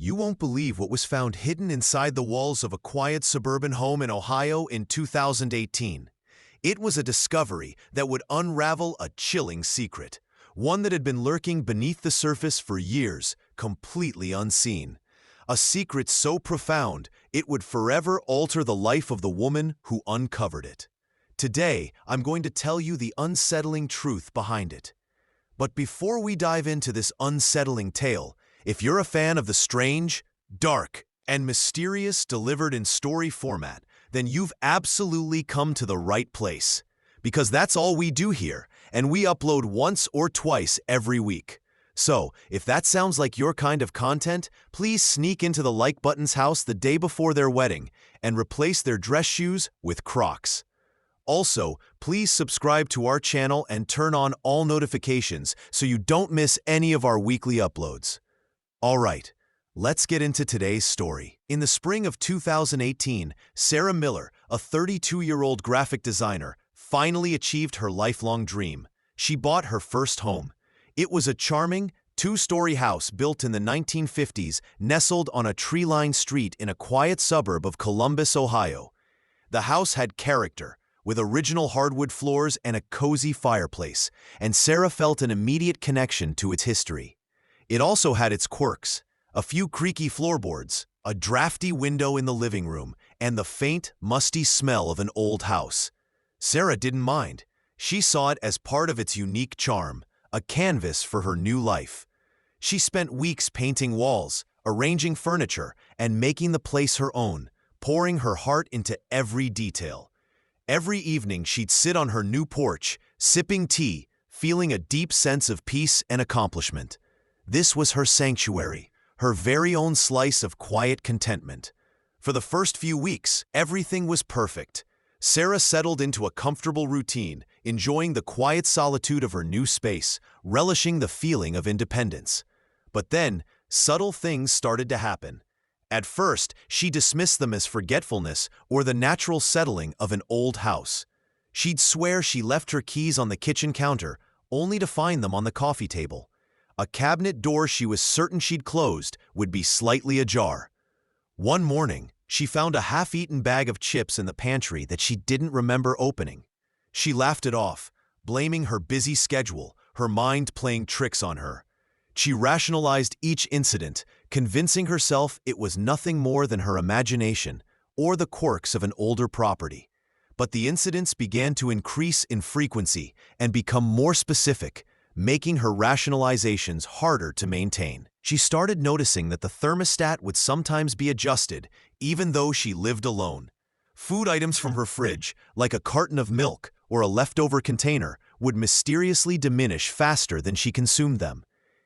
You won't believe what was found hidden inside the walls of a quiet suburban home in Ohio in 2018. It was a discovery that would unravel a chilling secret, one that had been lurking beneath the surface for years, completely unseen. A secret so profound, it would forever alter the life of the woman who uncovered it. Today, I'm going to tell you the unsettling truth behind it. But before we dive into this unsettling tale, if you're a fan of the strange, dark, and mysterious delivered in story format, then you've absolutely come to the right place. Because that's all we do here, and we upload once or twice every week. So, if that sounds like your kind of content, please sneak into the like button's house the day before their wedding and replace their dress shoes with Crocs. Also, please subscribe to our channel and turn on all notifications so you don't miss any of our weekly uploads. All right, let's get into today's story. In the spring of 2018, Sarah Miller, a 32-year-old graphic designer, finally achieved her lifelong dream. She bought her first home. It was a charming, two-story house built in the 1950s, nestled on a tree-lined street in a quiet suburb of Columbus, Ohio. The house had character, with original hardwood floors and a cozy fireplace, and Sarah felt an immediate connection to its history. It also had its quirks: a few creaky floorboards, a drafty window in the living room, and the faint, musty smell of an old house. Sarah didn't mind. She saw it as part of its unique charm, a canvas for her new life. She spent weeks painting walls, arranging furniture, and making the place her own, pouring her heart into every detail. Every evening she'd sit on her new porch, sipping tea, feeling a deep sense of peace and accomplishment. This was her sanctuary, her very own slice of quiet contentment. For the first few weeks, everything was perfect. Sarah settled into a comfortable routine, enjoying the quiet solitude of her new space, relishing the feeling of independence. But then, subtle things started to happen. At first, she dismissed them as forgetfulness or the natural settling of an old house. She'd swear she left her keys on the kitchen counter, only to find them on the coffee table. A cabinet door she was certain she'd closed would be slightly ajar. One morning, she found a half-eaten bag of chips in the pantry that she didn't remember opening. She laughed it off, blaming her busy schedule, her mind playing tricks on her. She rationalized each incident, convincing herself it was nothing more than her imagination or the quirks of an older property. But the incidents began to increase in frequency and become more specific, making her rationalizations harder to maintain. She started noticing that the thermostat would sometimes be adjusted, even though she lived alone. Food items from her fridge, like a carton of milk or a leftover container, would mysteriously diminish faster than she consumed them.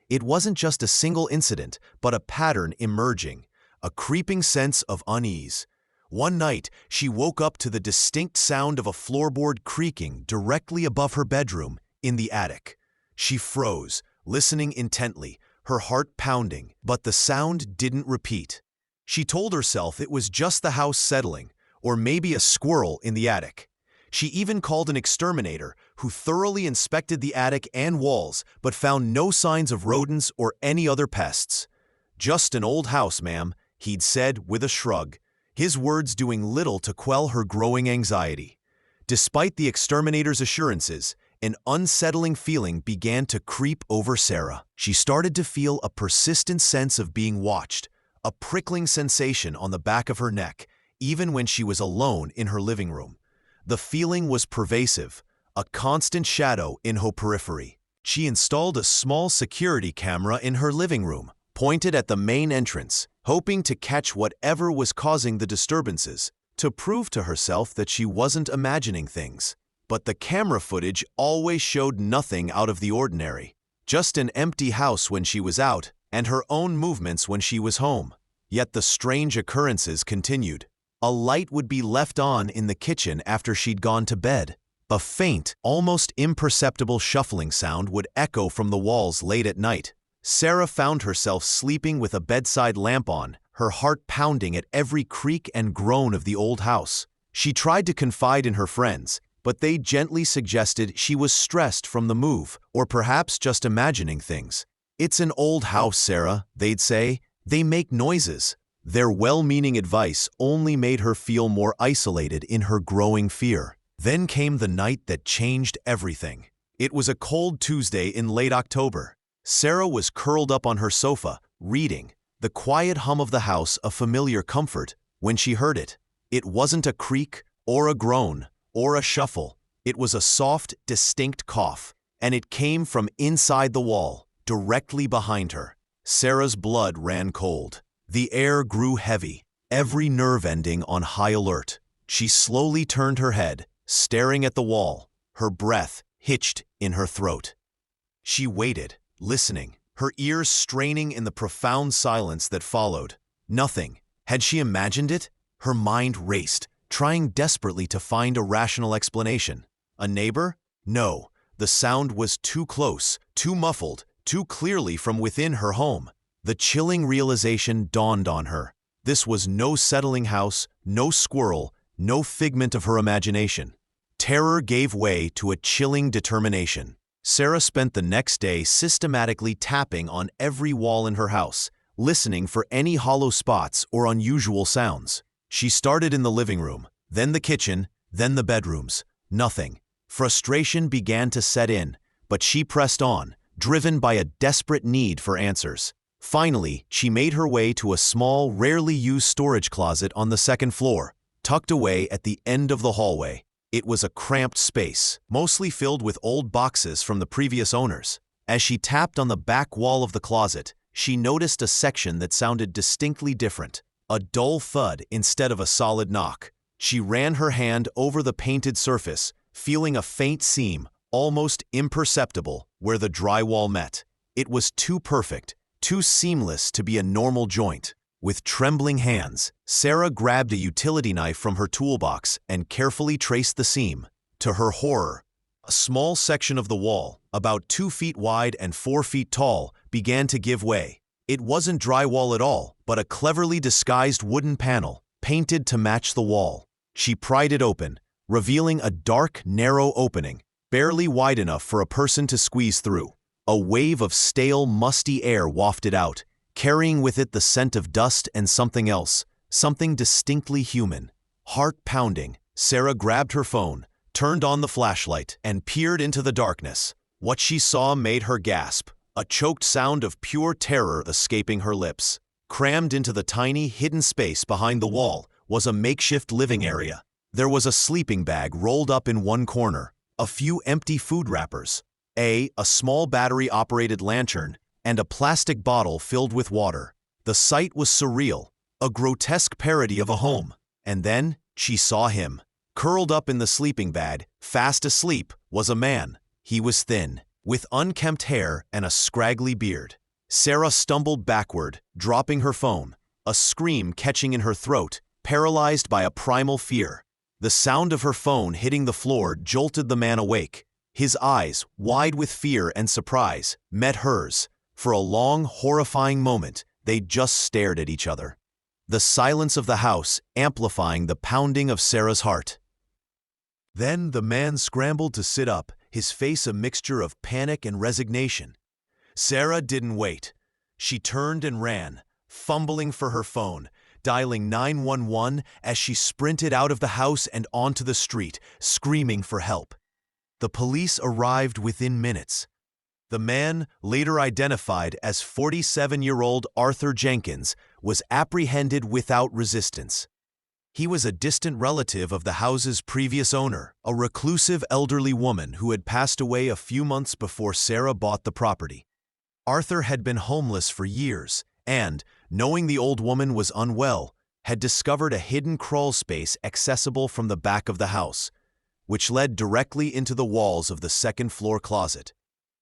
It wasn't just a single incident, but a pattern emerging, a creeping sense of unease. One night, she woke up to the distinct sound of a floorboard creaking directly above her bedroom in the attic. She froze, listening intently, her heart pounding, but the sound didn't repeat. She told herself it was just the house settling, or maybe a squirrel in the attic. She even called an exterminator, who thoroughly inspected the attic and walls, but found no signs of rodents or any other pests. "Just an old house, ma'am," he'd said with a shrug, his words doing little to quell her growing anxiety. Despite the exterminator's assurances, an unsettling feeling began to creep over Sarah. She started to feel a persistent sense of being watched, a prickling sensation on the back of her neck, even when she was alone in her living room. The feeling was pervasive, a constant shadow in her periphery. She installed a small security camera in her living room, pointed at the main entrance, hoping to catch whatever was causing the disturbances, to prove to herself that she wasn't imagining things. But the camera footage always showed nothing out of the ordinary, just an empty house when she was out and her own movements when she was home. Yet the strange occurrences continued. A light would be left on in the kitchen after she'd gone to bed. A faint, almost imperceptible shuffling sound would echo from the walls late at night. Sarah found herself sleeping with a bedside lamp on, her heart pounding at every creak and groan of the old house. She tried to confide in her friends, but they gently suggested she was stressed from the move, or perhaps just imagining things. "It's an old house, Sarah," they'd say. They make noises. Their well-meaning advice only made her feel more isolated in her growing fear. Then came the night that changed everything. It was a cold Tuesday in late October. Sarah was curled up on her sofa, reading, the quiet hum of the house a familiar comfort, when she heard it. It wasn't a creak, or a groan, or a shuffle. It was a soft, distinct cough, and it came from inside the wall, directly behind her. Sarah's blood ran cold. The air grew heavy, every nerve ending on high alert. She slowly turned her head, staring at the wall, her breath hitched in her throat. She waited, listening, her ears straining in the profound silence that followed. Nothing. Had she imagined it? Her mind raced, trying desperately to find a rational explanation. A neighbor? No. The sound was too close, too muffled, too clearly from within her home. The chilling realization dawned on her. This was no settling house, no squirrel, no figment of her imagination. Terror gave way to a chilling determination. Sarah spent the next day systematically tapping on every wall in her house, listening for any hollow spots or unusual sounds. She started in the living room, then the kitchen, then the bedrooms. Nothing. Frustration began to set in, but she pressed on, driven by a desperate need for answers. Finally, she made her way to a small, rarely used storage closet on the second floor, tucked away at the end of the hallway. It was a cramped space, mostly filled with old boxes from the previous owners. As she tapped on the back wall of the closet, she noticed a section that sounded distinctly different, a dull thud instead of a solid knock. She ran her hand over the painted surface, feeling a faint seam, almost imperceptible, where the drywall met. It was too perfect, too seamless to be a normal joint. With trembling hands, Sarah grabbed a utility knife from her toolbox and carefully traced the seam. To her horror, a small section of the wall, about 2 feet wide and 4 feet tall, began to give way. It wasn't drywall at all, but a cleverly disguised wooden panel, painted to match the wall. She pried it open, revealing a dark, narrow opening, barely wide enough for a person to squeeze through. A wave of stale, musty air wafted out, carrying with it the scent of dust and something else, something distinctly human. Heart pounding, Sarah grabbed her phone, turned on the flashlight, and peered into the darkness. What she saw made her gasp, a choked sound of pure terror escaping her lips. Crammed into the tiny, hidden space behind the wall was a makeshift living area. There was a sleeping bag rolled up in one corner, a few empty food wrappers, a small battery-operated lantern, and a plastic bottle filled with water. The sight was surreal, a grotesque parody of a home. And then she saw him. Curled up in the sleeping bag, fast asleep, was a man. He was thin, with unkempt hair and a scraggly beard. Sarah stumbled backward, dropping her phone, a scream catching in her throat, paralyzed by a primal fear. The sound of her phone hitting the floor jolted the man awake. His eyes, wide with fear and surprise, met hers. For a long, horrifying moment, they just stared at each other. The silence of the house amplifying the pounding of Sarah's heart. Then the man scrambled to sit up, his face a mixture of panic and resignation. Sarah didn't wait. She turned and ran, fumbling for her phone, dialing 911 as she sprinted out of the house and onto the street, screaming for help. The police arrived within minutes. The man, later identified as 47-year-old Arthur Jenkins, was apprehended without resistance. He was a distant relative of the house's previous owner, a reclusive elderly woman who had passed away a few months before Sarah bought the property. Arthur had been homeless for years and, knowing the old woman was unwell, had discovered a hidden crawl space accessible from the back of the house, which led directly into the walls of the second-floor closet.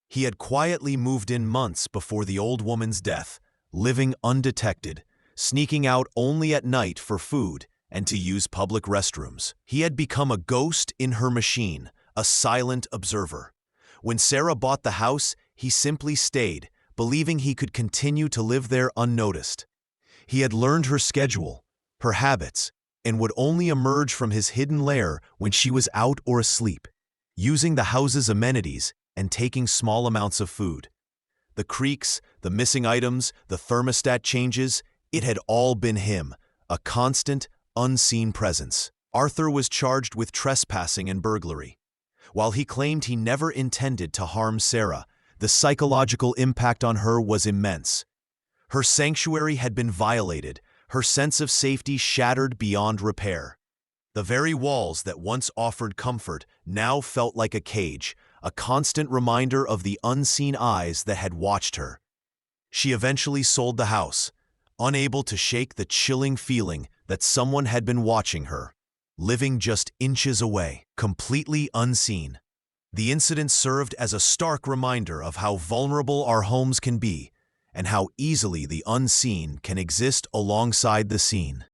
He had quietly moved in months before the old woman's death, living undetected, sneaking out only at night for food and to use public restrooms. He had become a ghost in her machine, a silent observer. When Sarah bought the house, he simply stayed, believing he could continue to live there unnoticed. He had learned her schedule, her habits, and would only emerge from his hidden lair when she was out or asleep, using the house's amenities and taking small amounts of food. The creaks, the missing items, the thermostat changes, it had all been him, a constant, unseen presence. Arthur was charged with trespassing and burglary. While he claimed he never intended to harm Sarah, the psychological impact on her was immense. Her sanctuary had been violated, her sense of safety shattered beyond repair. The very walls that once offered comfort now felt like a cage, a constant reminder of the unseen eyes that had watched her. She eventually sold the house, unable to shake the chilling feeling that someone had been watching her, living just inches away, completely unseen. The incident served as a stark reminder of how vulnerable our homes can be and how easily the unseen can exist alongside the seen.